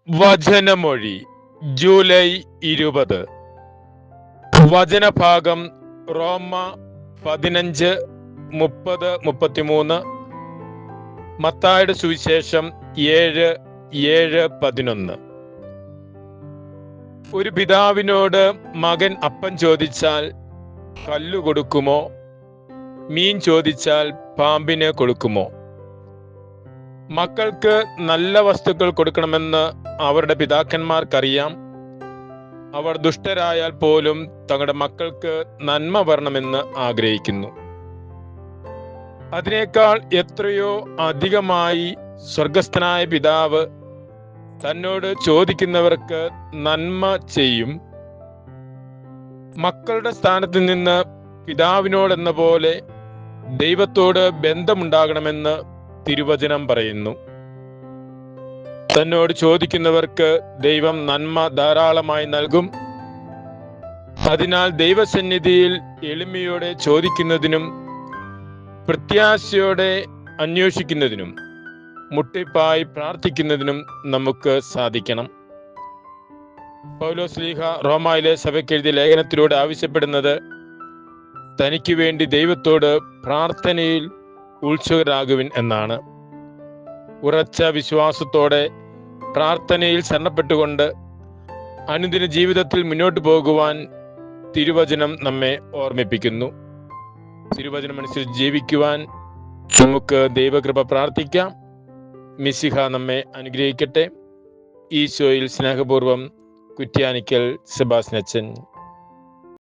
വചനമൊഴി July 20. വചനഭാഗം റോമ 15:30-33, മത്തായിയുടെ സുവിശേഷം 7:11. ഒരു പിതാവിനോട് മകൻ അപ്പം ചോദിച്ചാൽ കല്ലു കൊടുക്കുമോ? മീൻ ചോദിച്ചാൽ പാമ്പിന് കൊടുക്കുമോ? മക്കൾക്ക് നല്ല വസ്തുക്കൾ കൊടുക്കണമെന്ന് അവരുടെ പിതാക്കന്മാർക്കറിയാം. അവർ ദുഷ്ടരായാൽ പോലും തങ്ങളുടെ മക്കൾക്ക് നന്മ വരണമെന്ന് ആഗ്രഹിക്കുന്നു. അതിനേക്കാൾ എത്രയോ അധികമായി സ്വർഗസ്ഥനായ പിതാവ് തന്നോട് ചോദിക്കുന്നവർക്ക് നന്മ ചെയ്യും. മക്കളുടെ സ്ഥാനത്ത് നിന്ന് പിതാവിനോടെന്ന പോലെ ദൈവത്തോട് ബന്ധമുണ്ടാകണമെന്ന് തിരുവചനം പറയുന്നു. തന്നോട് ചോദിക്കുന്നവർക്ക് ദൈവം നന്മ ധാരാളമായി നൽകും. അതിനാൽ ദൈവസന്നിധിയിൽ എളിമയോടെ ചോദിക്കുന്നതിനും പ്രത്യാശയോടെ അന്വേഷിക്കുന്നതിനും മുട്ടിപ്പായി പ്രാർത്ഥിക്കുന്നതിനും നമുക്ക് സാധിക്കണം. പൗലോസ് ശ്ലീഹ റോമായിലെ സഭയ്ക്ക് എഴുതിയ ലേഖനത്തിലൂടെ ആവശ്യപ്പെടുന്നത് തനിക്ക് വേണ്ടി ദൈവത്തോട് പ്രാർത്ഥനയിൽ ഉത്സുകരാകുവിൻ എന്നാണ്. ഉറച്ച വിശ്വാസത്തോടെ പ്രാർത്ഥനയിൽ ശരണപ്പെട്ടുകൊണ്ട് അനുദിന ജീവിതത്തിൽ മുന്നോട്ട് പോകുവാൻ തിരുവചനം നമ്മെ ഓർമ്മിപ്പിക്കുന്നു. തിരുവചനം അനുസരിച്ച് ജീവിക്കുവാൻ നമുക്ക് ദൈവകൃപ പ്രാർത്ഥിക്കാം. മിശിഹ നമ്മെ അനുഗ്രഹിക്കട്ടെ. ഈശോയിൽ സ്നേഹപൂർവ്വം കുറ്റ്യാനിക്കൽ സെബാസ്റ്റ്യൻ അച്ഛൻ.